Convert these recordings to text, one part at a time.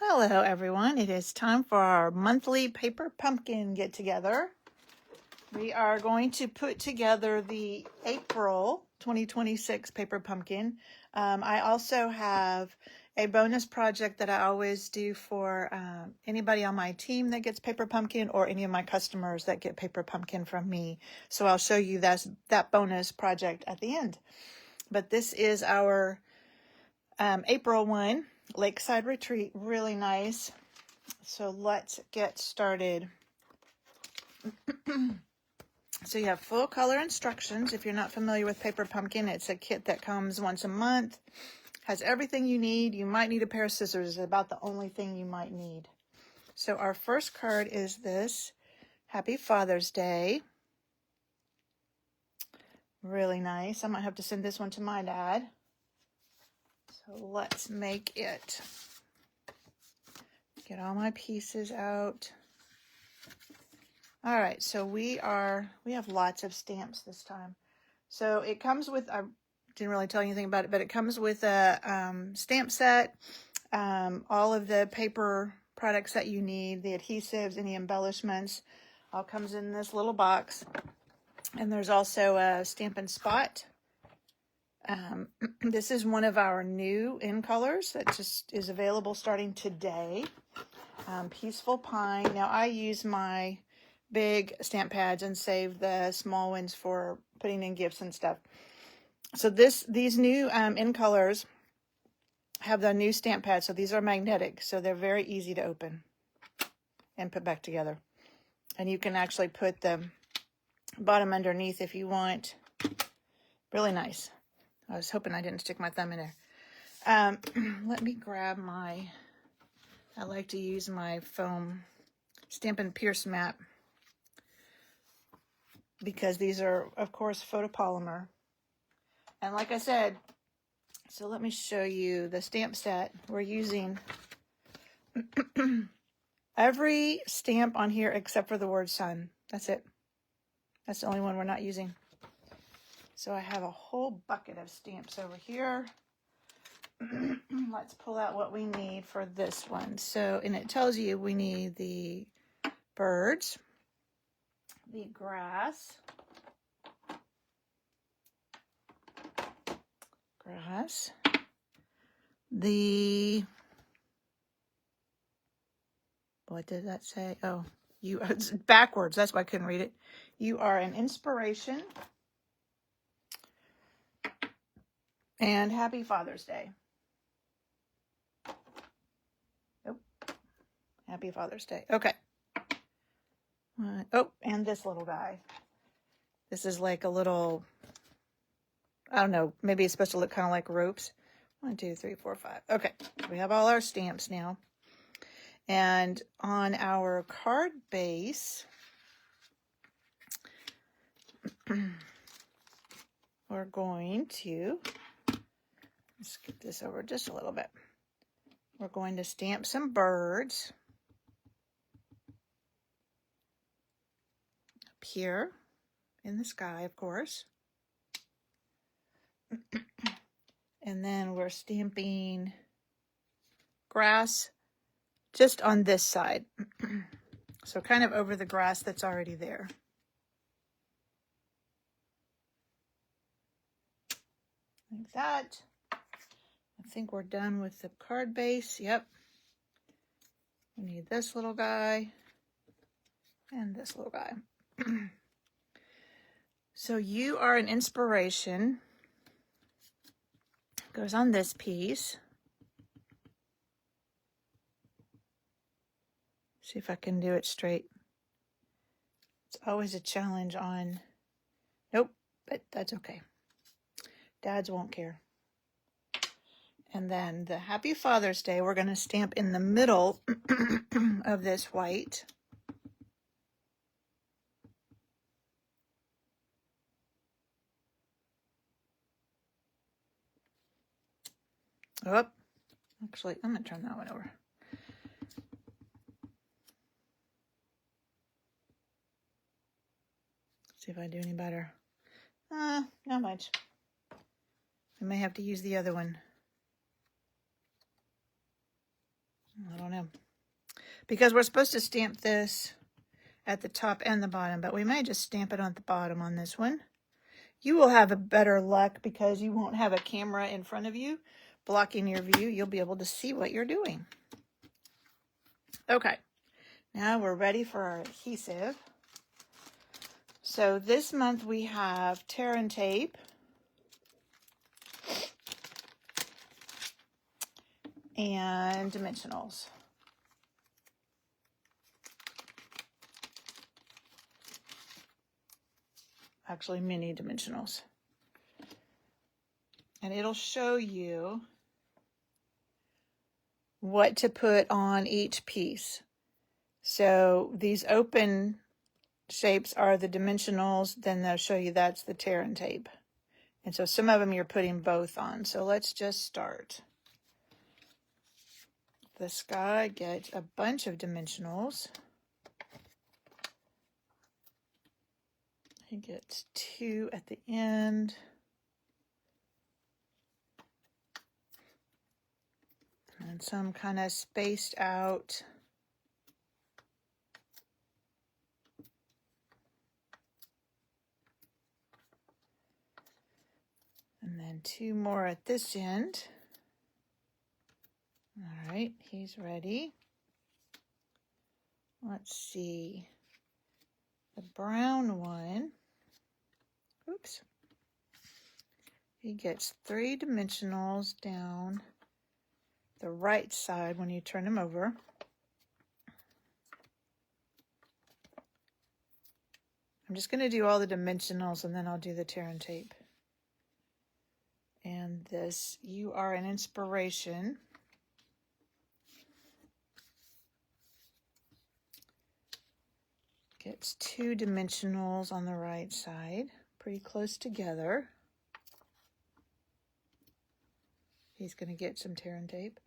Hello everyone, it is time for our monthly paper pumpkin get together. We are going to put together the April 2026 paper pumpkin. I also have a bonus project that I always do for anybody on my team that gets paper pumpkin or any of my customers that get paper pumpkin from me. So I'll show you that bonus project at the end. But this is our April one. Lakeside Retreat, really nice. So let's get started. So you have full color instructions. If you're not familiar with Paper Pumpkin, it's a kit that comes once a month, has everything you need. You might need a pair of scissors, it's about the only thing you might need. So our first card is this, Happy Father's Day. Really nice. I might have to send this one to my dad. So let's make it. Get all my pieces out. All right, so we have lots of stamps this time. So it comes with, I didn't really tell you anything about it, but it comes with a stamp set, all of the paper products that you need, the adhesives, any embellishments, all comes in this little box. And there's also a Stampin' Spot. This is one of our new in colors that just is available starting today. Peaceful Pine. Now I use my big stamp pads and save the small ones for putting in gifts and stuff. So these new in colors have the new stamp pads. So these are magnetic, so they're very easy to open and put back together. And you can actually put the bottom underneath if you want. Really nice. I was hoping I didn't stick my thumb in there. Let me grab I like to use my foam Stampin' Pierce mat because these are, of course, photopolymer. And like I said, so let me show you the stamp set we're using. Every stamp on here except for the word sun. That's it. That's the only one we're not using. So I have a whole bucket of stamps over here. Let's pull out what we need for this one. So, and it tells you we need the birds, the grass, the, what did that say? Oh, it's backwards. That's why I couldn't read it. You are an inspiration. And Happy Father's Day. Nope. Happy Father's Day. Okay. Oh, and this little guy. This is like a little, I don't know, maybe it's supposed to look kind of like ropes. 1, 2, 3, 4, 5. Okay, we have all our stamps now. And on our card base, we're going to, let's get this over just a little bit. We're going to stamp some birds up here in the sky, of course. And then we're stamping grass just on this side. So kind of over the grass that's already there. Like that. I think we're done with the card base. Yep. We need this little guy and this little guy. So you are an inspiration. Goes on this piece. See if I can do it straight. It's always a challenge on, nope, but that's okay. Dads won't care. And then the Happy Father's Day, we're going to stamp in the middle of this white. Oh, actually, I'm going to turn that one over. See if I do any better. Not much. I may have to use the other one. I don't know. know. Because we're supposed to stamp this at the top and the bottom, but we may just stamp it on the bottom on this one. You will have a better luck because you won't have a camera in front of you blocking your view. You'll be able to see what you're doing. Okay, now we're ready for our adhesive. So this month we have Tear and Tape, and Dimensionals. Actually, mini Dimensionals. And it'll show you what to put on each piece. So these open shapes are the Dimensionals, then they'll show you that's the Tear and Tape. And so some of them you're putting both on. So let's just start. This guy gets a bunch of Dimensionals. He gets 2 at the end. And some kind of spaced out. And then 2 more at this end. All right, he's ready. Let's see. The brown one. Oops. He gets 3 Dimensionals down the right side when you turn him over. I'm just going to do all the Dimensionals and then I'll do the Tear and Tape. And this, You Are an Inspiration. Gets 2 Dimensionals on the right side, pretty close together. He's going to get some Tear and Tape.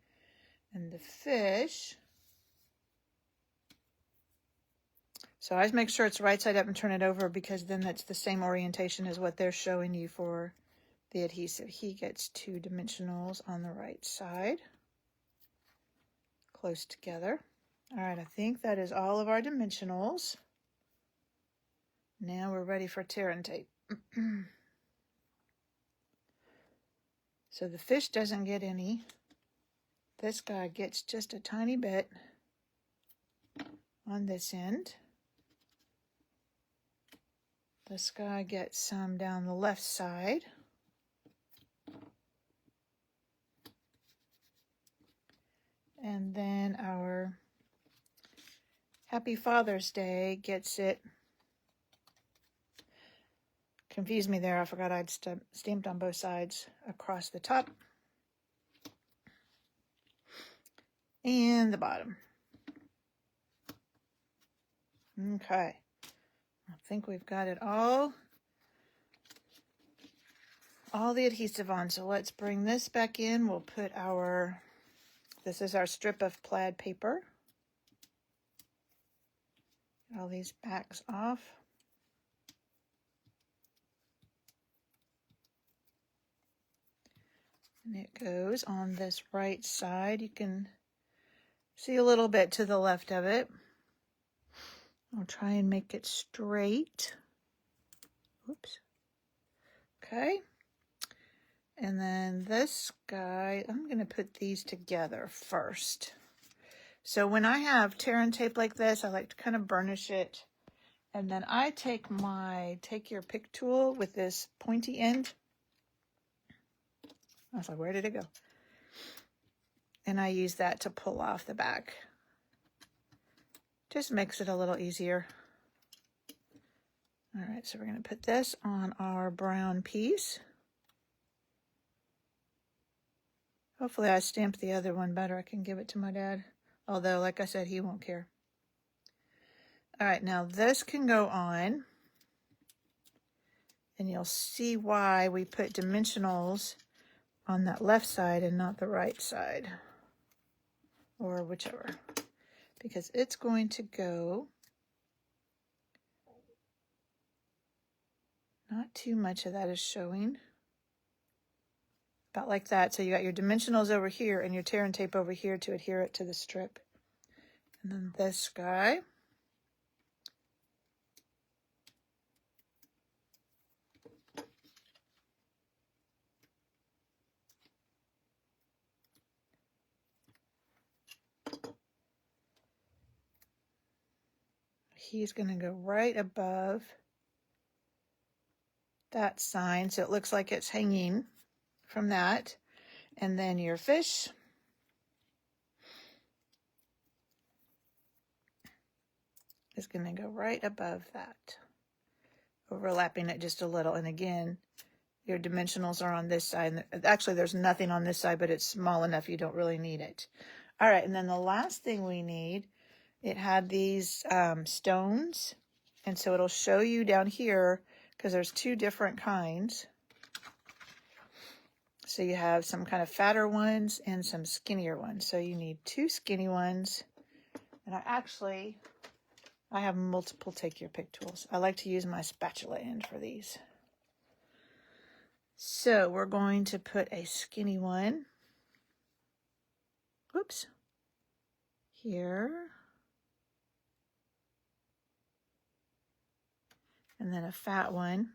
And the fish, so I always make sure it's right side up and turn it over because then that's the same orientation as what they're showing you for the adhesive. He gets 2 Dimensionals on the right side, close together. All right, I think that is all of our Dimensionals. Now we're ready for Tear and Tape. So the fish doesn't get any. This guy gets just a tiny bit on this end. This guy gets some down the left side. And then our Happy Father's Day gets it. Confused me there. I forgot I'd stamped on both sides across the top and the bottom. Okay. I think we've got it all the adhesive on. So let's bring this back in. We'll put this is our strip of plaid paper. Get all these backs off. And it goes on this right side. You can see a little bit to the left of it. I'll try and make it straight. Oops. Okay. And then this guy, I'm going to put these together first. So when I have Tear and Tape like this, I like to kind of burnish it. And then I take my Take Your Pick tool with this pointy end. I was like, where did it go? And I use that to pull off the back. Just makes it a little easier. All right, so we're going to put this on our brown piece. Hopefully I stamped the other one better. I can give it to my dad. Although, like I said, he won't care. All right, now this can go on. And you'll see why we put Dimensionals on that left side and not the right side. Or whichever. Because it's going to go not too much of that is showing. About like that. So you got your Dimensionals over here and your Tear and Tape over here to adhere it to the strip. And then this guy. He's going to go right above that sign, so it looks like it's hanging from that. And then your fish is going to go right above that, overlapping it just a little. And again, your dimensionals are on this side. Actually, there's nothing on this side, but it's small enough you don't really need it. All right, and then the last thing we need, it had these stones, and so it'll show you down here, because there's two different kinds. So you have some kind of fatter ones and some skinnier ones. So you need two skinny ones. And I have multiple take your pick tools. I like to use my spatula end for these. So we're going to put a skinny one. Whoops. Here. And then a fat one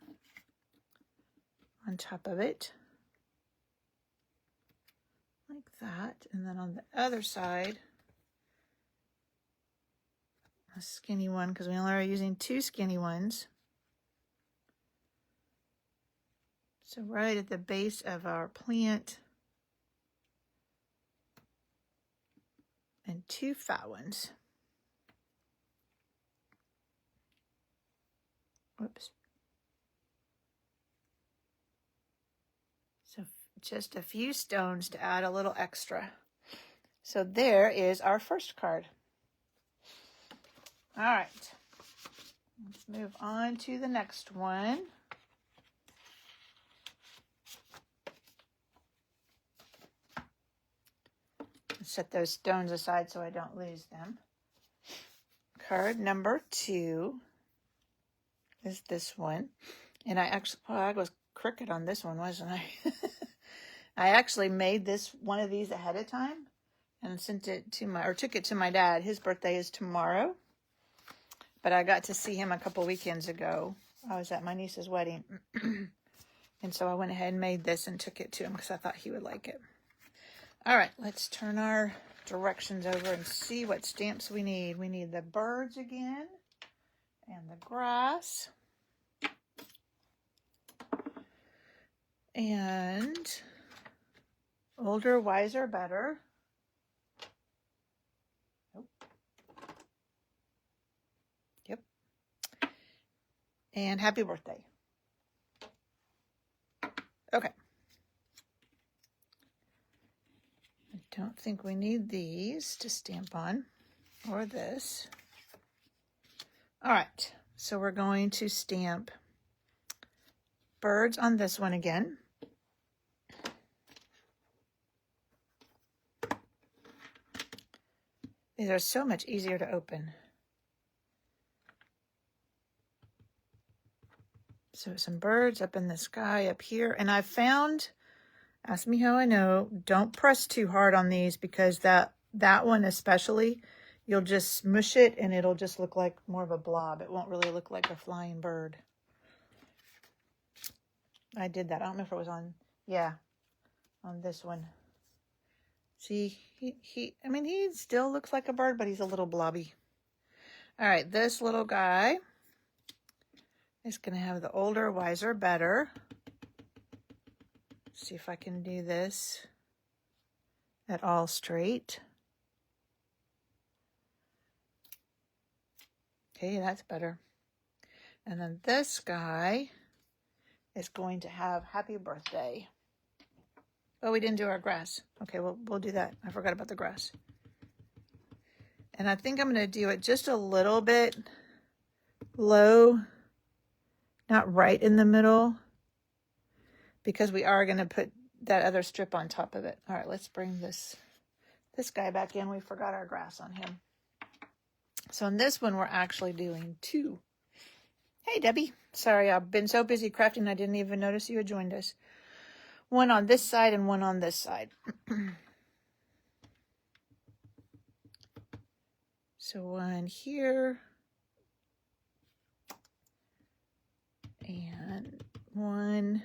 on top of it. Like that. And then on the other side, a skinny one, because we only are using two skinny ones. So right at the base of our plant, and two fat ones. Whoops. So just a few stones to add a little extra. So there is our first card. All right, let's move on to the next one. Set those stones aside so I don't lose them. Card number 2 is this one. And I was crooked on this one, wasn't I? I actually made one of these ahead of time and took it to my dad. His birthday is tomorrow. But I got to see him a couple weekends ago. I was at my niece's wedding. And so I went ahead and made this and took it to him because I thought he would like it. All right, let's turn our directions over and see what stamps we need. We need the birds again and the grass. And older, wiser, better. Nope. Yep. And happy birthday. Okay. I don't think we need these to stamp on, or this. All right, so we're going to stamp birds on this one again. These are so much easier to open. So some birds up in the sky up here. And I found, ask me how I know, don't press too hard on these because that one especially, you'll just smush it and it'll just look like more of a blob. It won't really look like a flying bird. I did that. I don't know if it was on this one. See, he still looks like a bird, but he's a little blobby. All right, this little guy is going to have the older, wiser, better. See if I can do this at all straight. Okay, that's better. And then this guy is going to have happy birthday. Oh, we didn't do our grass. Okay, we'll do that. I forgot about the grass. And I think I'm going to do it just a little bit low, not right in the middle, because we are going to put that other strip on top of it. All right, let's bring this guy back in. We forgot our grass on him. So in this one, we're actually doing 2. Hey, Debbie. Sorry, I've been so busy crafting, I didn't even notice you had joined us. One on this side and one on this side. So one here. And one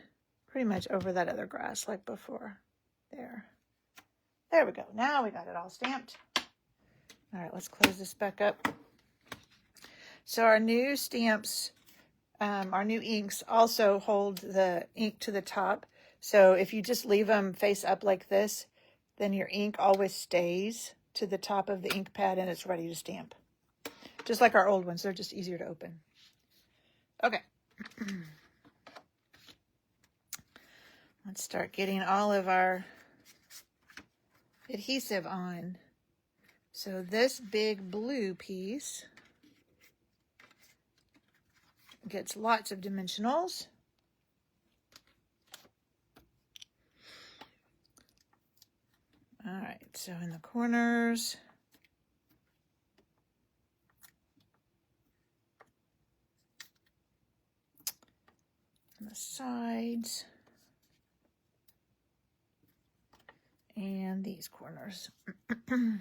pretty much over that other grass like before. There. There we go. Now we got it all stamped. All right, let's close this back up. So our new stamps, our new inks also hold the ink to the top. So if you just leave them face up like this, then your ink always stays to the top of the ink pad and it's ready to stamp. Just like our old ones, they're just easier to open. Okay. Let's start getting all of our adhesive on. So this big blue piece gets lots of dimensionals. All right, so in the corners, on the sides, and these corners. All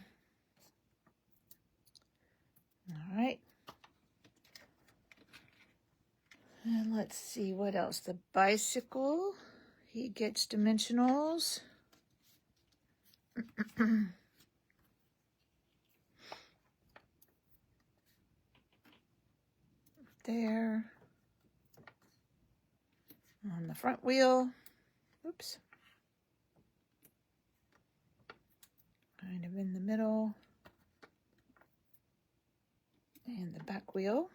right. And let's see what else. The bicycle, he gets dimensionals. There. On the front wheel. Oops. Kind of in the middle. And the back wheel.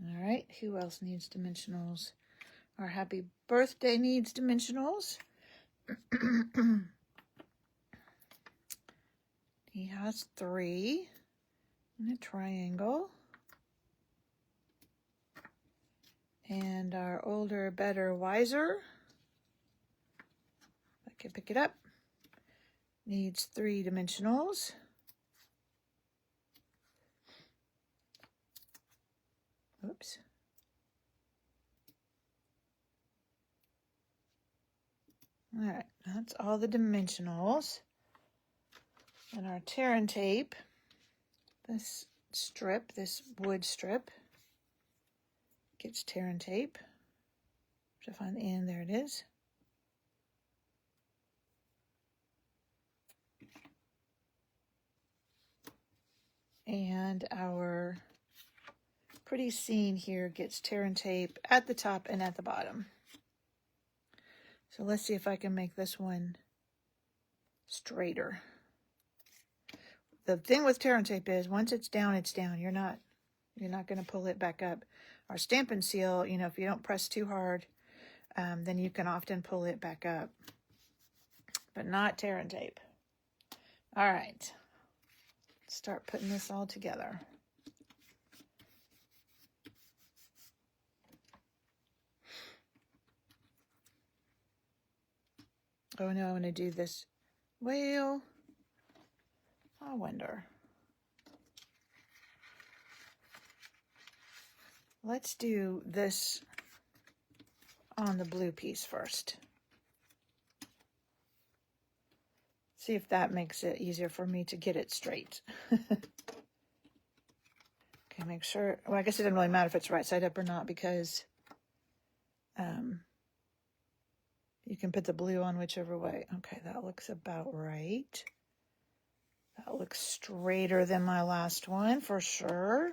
All right, who else needs dimensionals? Our happy birthday needs dimensionals. He has 3 in a triangle. And our older, better, wiser, if I can pick it up, needs 3 dimensionals. Oops. All right, that's all the dimensionals. And our tear and tape, this strip, this wood strip, gets tear and tape. To find the end, there it is. And our pretty scene here gets tear and tape at the top and at the bottom. So let's see if I can make this one straighter. The thing with tear and tape is once it's down, it's down. You're not going to pull it back up. Our Stampin' Seal, you know, if you don't press too hard, then you can often pull it back up, but not tear and tape. All right, let's start putting this all together. Oh no, I'm going to do this whale. I wonder. Let's do this on the blue piece first. See if that makes it easier for me to get it straight. Okay, make sure, well, I guess it doesn't really matter if it's right side up or not because you can put the blue on whichever way. Okay, that looks about right. That looks straighter than my last one for sure.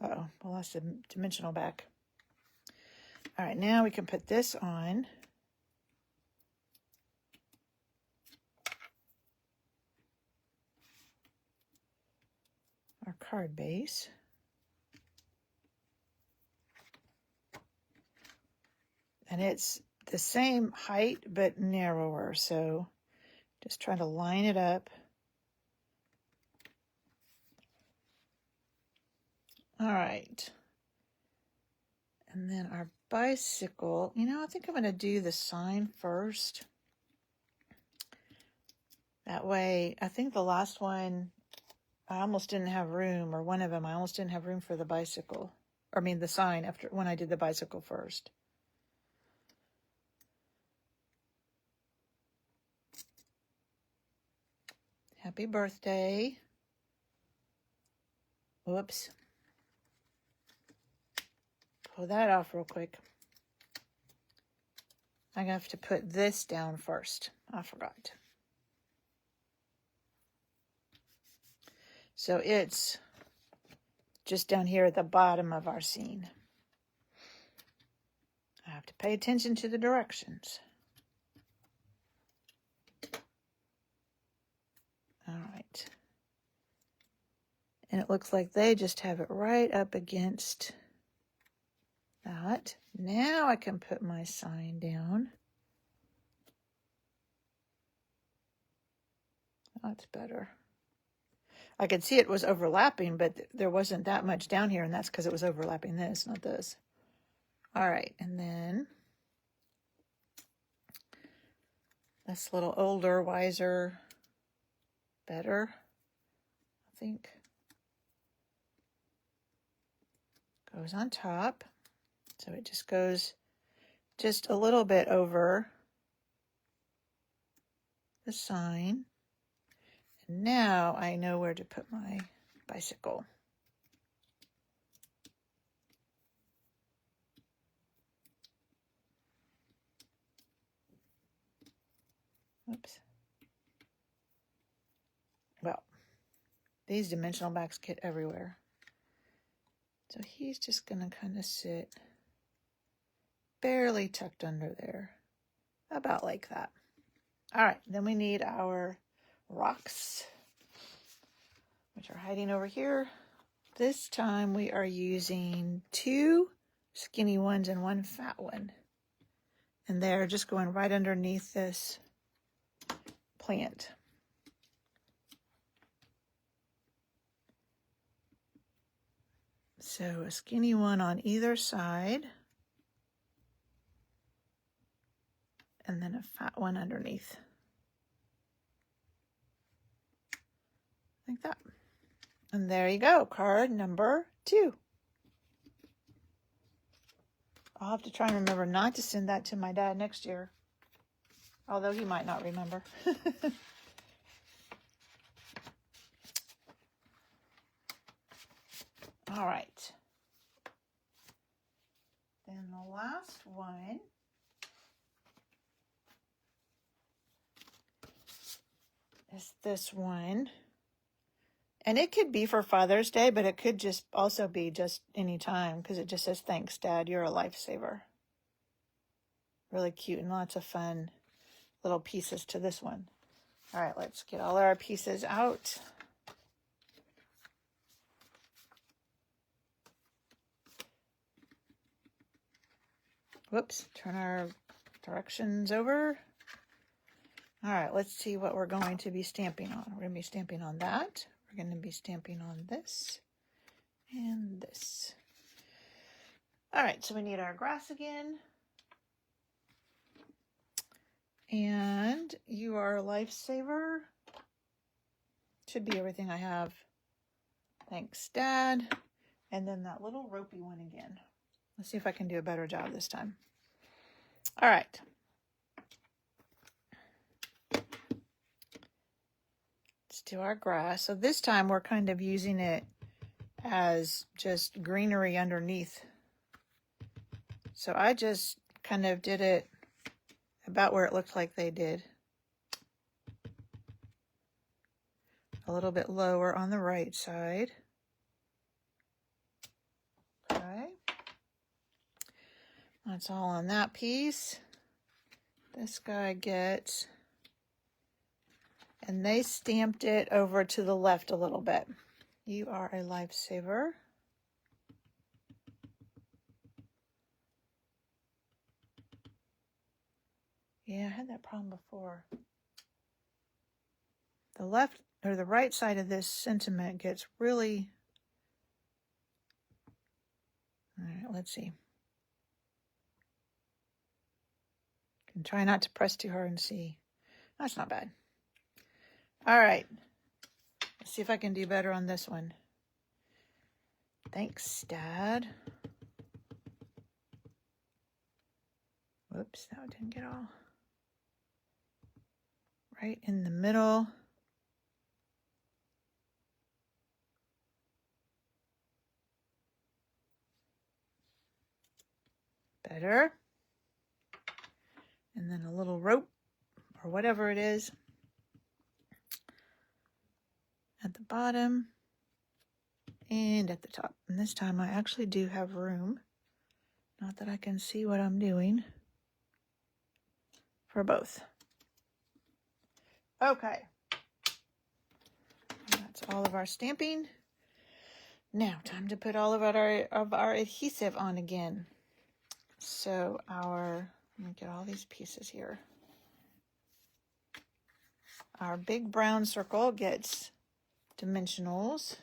Uh-oh, I lost a dimensional back. All right, now we can put this on. Our card base. And it's the same height but narrower, so just try to line it up. All right. And then our bicycle, you know, I think I'm going to do the sign first. That way, I think the last one, I almost didn't have room, or one of them, I almost didn't have room for the bicycle. Or I mean the sign after when I did the bicycle first. Happy birthday. Whoops. Pull that off real quick. I have to put this down first. I forgot. So it's just down here at the bottom of our scene. I have to pay attention to the directions. All right. And it looks like they just have it right up against that. Now I can put my sign down. That's better. I could see it was overlapping, but there wasn't that much down here, and that's because it was overlapping this, not this. All right, and then this little older, wiser, better, I think, goes on top. So it just goes just a little bit over the sign. And now I know where to put my bicycle. Oops. Well, these dimensional backs get everywhere. So he's just going to kind of sit barely tucked under there. About like that. All right, then we need our rocks, which are hiding over here. This time we are using 2 skinny ones and 1 fat one. And they're just going right underneath this plant. So a skinny one on either side. And then a fat one underneath. Like that. And there you go, card number 2. I'll have to try and remember not to send that to my dad next year. Although he might not remember. All right. Then the last one is this one. And it could be for Father's Day, but it could just also be just any time because it just says, "Thanks, Dad, you're a lifesaver." Really cute and lots of fun little pieces to this one. All right, let's get all our pieces out. Whoops, turn our directions over. All right, let's see what we're going to be stamping on. We're going to be stamping on that. We're going to be stamping on this and this. All right, so we need our grass again. And you are a lifesaver. Should be everything I have. Thanks, Dad. And then that little ropey one again. Let's see if I can do a better job this time. All right. Let's do our grass. So this time we're kind of using it as just greenery underneath. So I just kind of did it about where it looked like they did. A little bit lower on the right side. Okay. That's all on that piece. This guy gets, and they stamped it over to the left a little bit. You are a lifesaver. Yeah, I had that problem before. The left or the right side of this sentiment gets really... All right, let's see. Can try not to press too hard and see. That's not bad. All right. Let's see if I can do better on this one. Thanks, Dad. Whoops, that didn't get all right in the middle. better. And then a little rope or whatever it is at the bottom and at the top. And this time I actually do have room, not that I can see what I'm doing, for both. Okay. That's all of our stamping. Now, time to put all of our adhesive on again. So let me get all these pieces here. Our big brown circle gets dimensionals.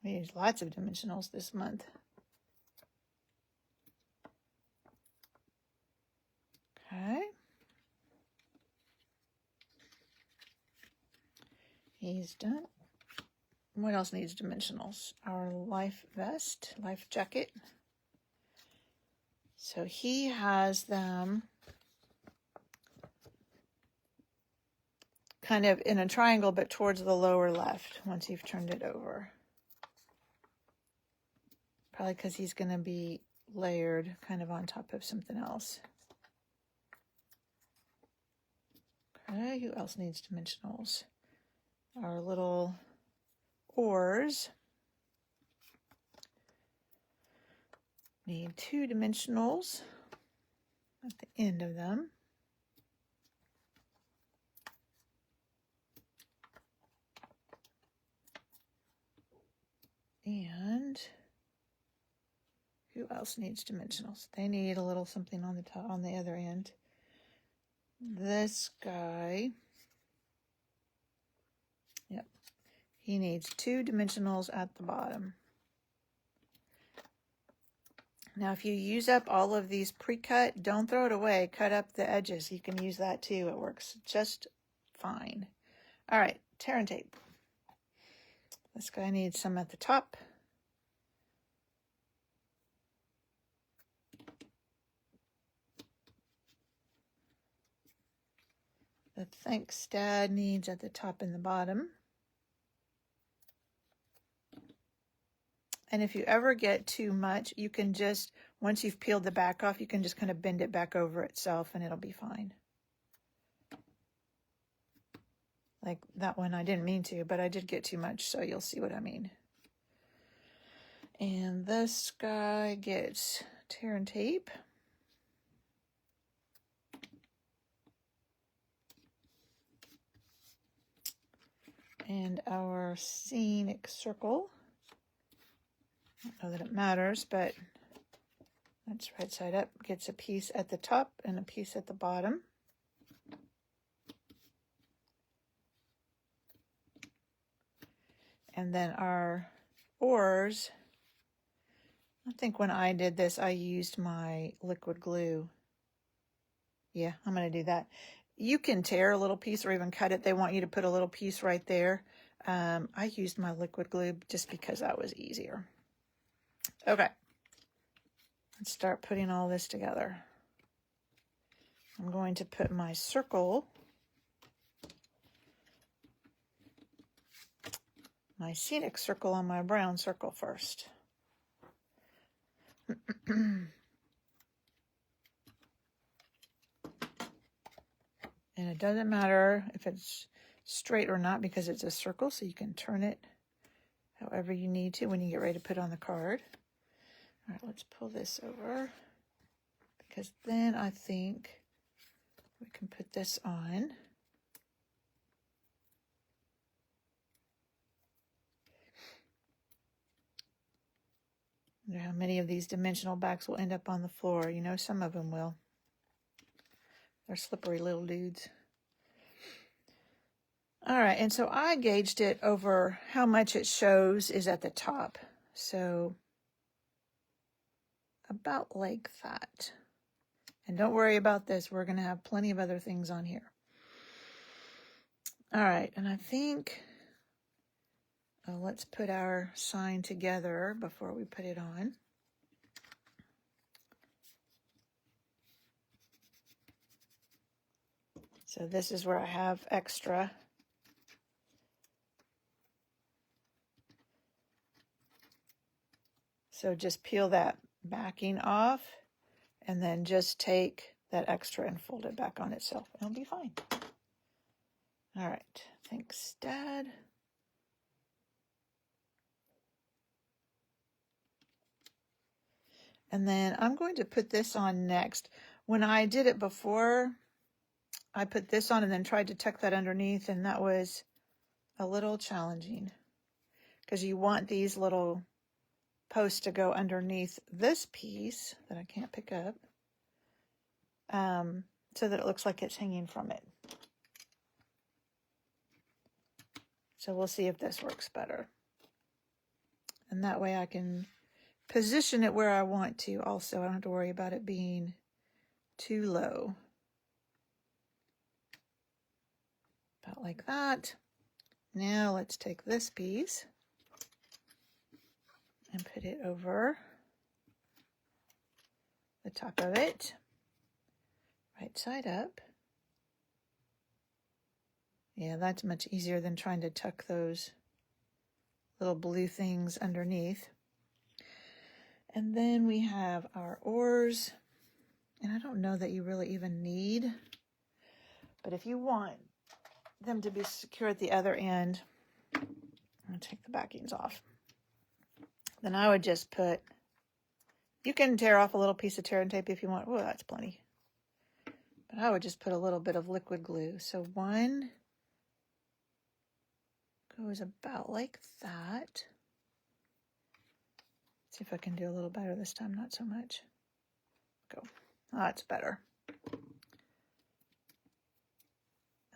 We use lots of dimensionals this month. Okay. He's done. What else needs dimensionals? Our life vest, life jacket. So he has them kind of in a triangle, but towards the lower left once you've turned it over. Probably because he's going to be layered kind of on top of something else. Okay, who else needs dimensionals? Our little oars need 2 dimensionals at the end of them. And who else needs dimensionals? They need a little something on the top, on the other end. This guy, yep, he needs 2 dimensionals at the bottom. Now, if you use up all of these pre-cut, don't throw it away. Cut up the edges. You can use that too. It works just fine. All right, tear and tape. This guy needs some at the top. The Thanks Dad needs at the top and the bottom. And if you ever get too much, you can just, once you've peeled the back off, you can just kind of bend it back over itself and it'll be fine. Like that one, I didn't mean to, but I did get too much, so you'll see what I mean. And this guy gets tear and tape. And our scenic circle. I don't know that it matters, but that's right side up. Gets a piece at the top and a piece at the bottom. And then our oars, I think when I did this, I used my liquid glue. Yeah, I'm going to do that. You can tear a little piece or even cut it. They want you to put a little piece right there. I used my liquid glue just because that was easier. Okay, let's start putting all this together. I'm going to put my circle, my scenic circle on my brown circle first. And it doesn't matter if it's straight or not because it's a circle, so you can turn it however you need to when you get ready to put on the card. All right, let's pull this over because then I think we can put this on. I wonder how many of these dimensional backs will end up on the floor. You know, some of them will. They're slippery little dudes. All right, and so I gauged it over how much it shows is at the top. So about like that. And don't worry about this. We're going to have plenty of other things on here. All right, and I think let's put our sign together before we put it on. So this is where I have extra. So just peel that backing off and then just take that extra and fold it back on itself. It'll be fine. All right. Thanks, Dad. And then I'm going to put this on next. When I did it before, I put this on and then tried to tuck that underneath, and that was a little challenging because you want these little posts to go underneath this piece that I can't pick up, so that it looks like it's hanging from it. So we'll see if this works better. And that way I can position it where I want to also. I don't have to worry about it being too low. About like that. Now let's take this piece and put it over the top of it, right side up. Yeah, that's much easier than trying to tuck those little blue things underneath. And then we have our oars, and I don't know that you really even need, but if you want them to be secure at the other end, I'm going to take the backings off. Then I would just put, you can tear off a little piece of tear and tape if you want. Oh, that's plenty. But I would just put a little bit of liquid glue. So one goes about like that. See if I can do a little better this time, not so much. Go. Oh, that's better.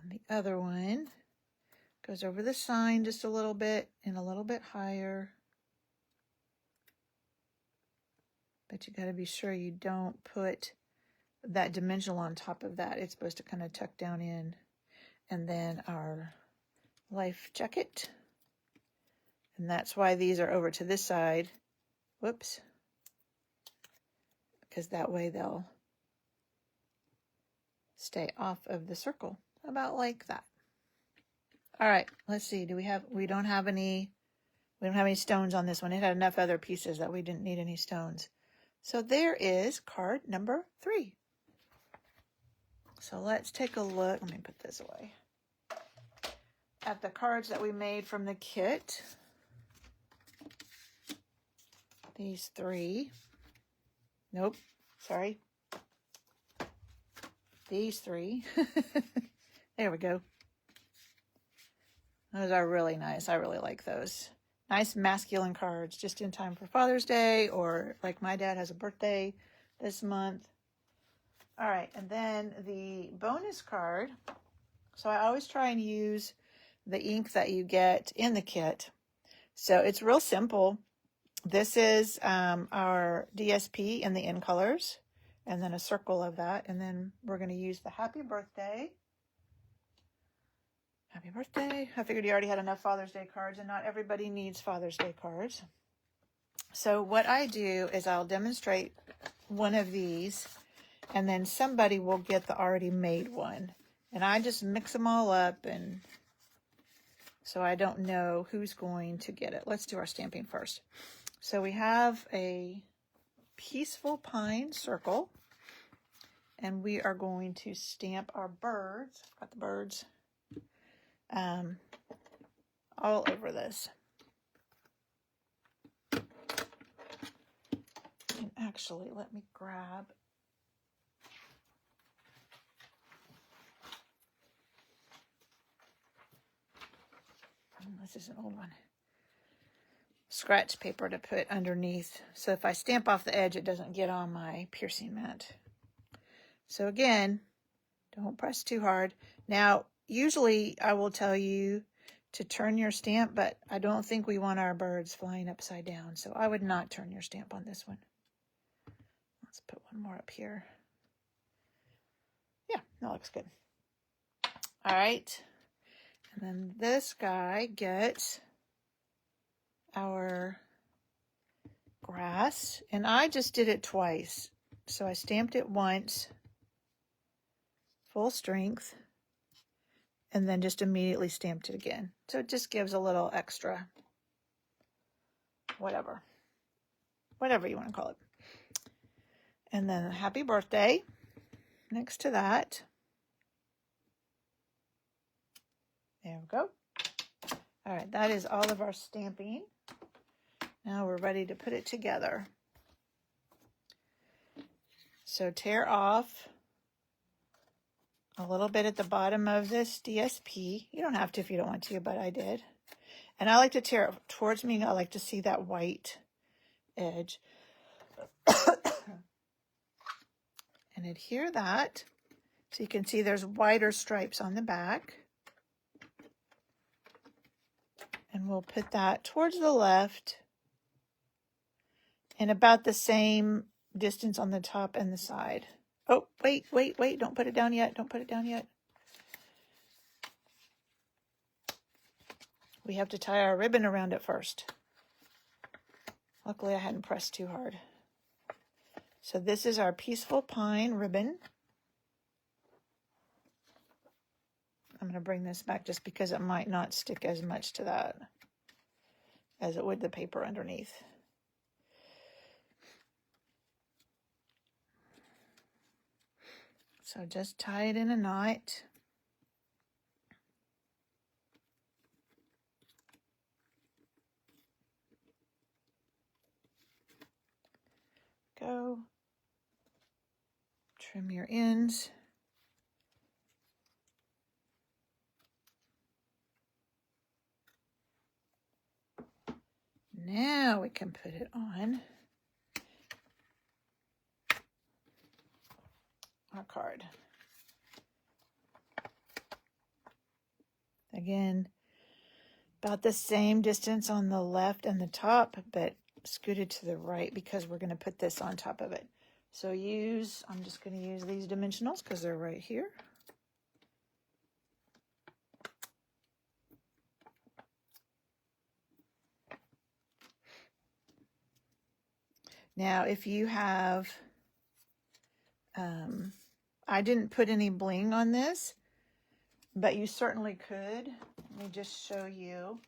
And the other one goes over the sign just a little bit and a little bit higher. But you got to be sure you don't put that dimensional on top of that. It's supposed to kind of tuck down in. And then our life jacket. And that's why these are over to this side. Whoops. Because that way they'll stay off of the circle. About like that. All right, let's see. We don't have any stones on this one. It had enough other pieces that we didn't need any stones. So there is card number 3. So let's take a look. Let me put this away. At the cards that we made from the kit. These 3. Nope, sorry. These 3. There we go. Those are really nice. I really like those. Nice masculine cards just in time for Father's Day, or like my dad has a birthday this month. All right, and then the bonus card. So I always try and use the ink that you get in the kit. So it's real simple. This is our DSP in the in colors, and then a circle of that. And then we're going to use the happy birthday. Happy birthday. I figured you already had enough Father's Day cards, and not everybody needs Father's Day cards. So what I do is I'll demonstrate one of these, and then somebody will get the already made one. And I just mix them all up, and so I don't know who's going to get it. Let's do our stamping first. So we have a Peaceful Pine circle, and we are going to stamp our birds. Got the birds all over this. And actually, let me grab this is an old one. Scratch paper to put underneath. So if I stamp off the edge, it doesn't get on my piercing mat. So again, don't press too hard. Now, usually I will tell you to turn your stamp, but I don't think we want our birds flying upside down. So I would not turn your stamp on this one. Let's put one more up here. Yeah, that looks good. All right. And then this guy gets our grass, and I just did it twice. So I stamped it once, full strength, and then just immediately stamped it again. So it just gives a little extra, whatever you want to call it. And then happy birthday next to that. There we go. All right, that is all of our stamping. Now we're ready to put it together. So tear off a little bit at the bottom of this DSP. You don't have to if you don't want to, but I did. And I like to tear it towards me. I like to see that white edge. And adhere that. So you can see there's wider stripes on the back. And we'll put that towards the left and about the same distance on the top and the side. Oh, wait. Don't put it down yet. Don't put it down yet. We have to tie our ribbon around it first. Luckily, I hadn't pressed too hard. So this is our Peaceful Pine ribbon. I'm going to bring this back just because it might not stick as much to that as it would the paper underneath. So just tie it in a knot. Go. Trim your ends. Now we can put it on our card. Again, about the same distance on the left and the top, but scooted to the right because we're going to put this on top of it. So I'm just going to use these dimensionals because they're right here. Now, if you have, I didn't put any bling on this, but you certainly could. Let me just show you.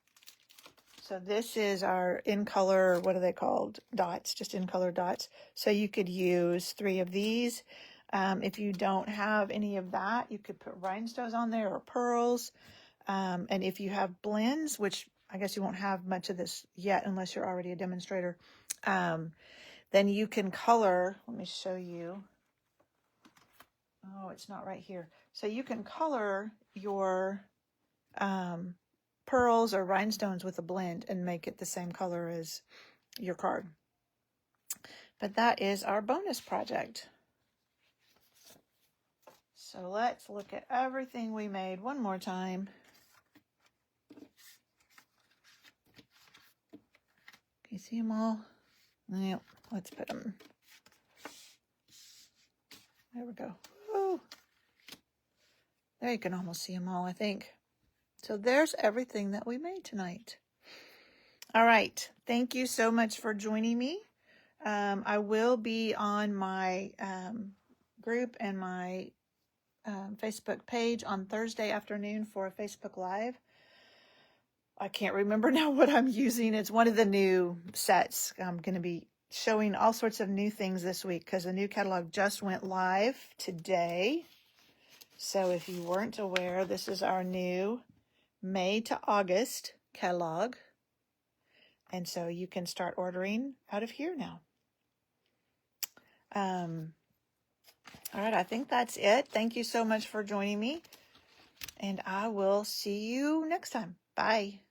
So this is our in color, what are they called? Dots, just in color dots. So you could use 3 of these. If you don't have any of that, you could put rhinestones on there or pearls. And if you have blends, which I guess you won't have much of this yet unless you're already a demonstrator, then you can color, let me show you. Oh, it's not right here. So you can color your pearls or rhinestones with a blend and make it the same color as your card. But that is our bonus project. So let's look at everything we made one more time. Can you see them all? Yep, let's put them. There we go. Woo. There you can almost see them all, I think. So there's everything that we made tonight. All right. Thank you so much for joining me. I will be on my group and my Facebook page on Thursday afternoon for a Facebook Live. I can't remember now what I'm using. It's one of the new sets. I'm going to be showing all sorts of new things this week because the new catalog just went live today. So if you weren't aware, this is our new May to August catalog. And so you can start ordering out of here now. All right, I think that's it. Thank you so much for joining me. And I will see you next time. Bye.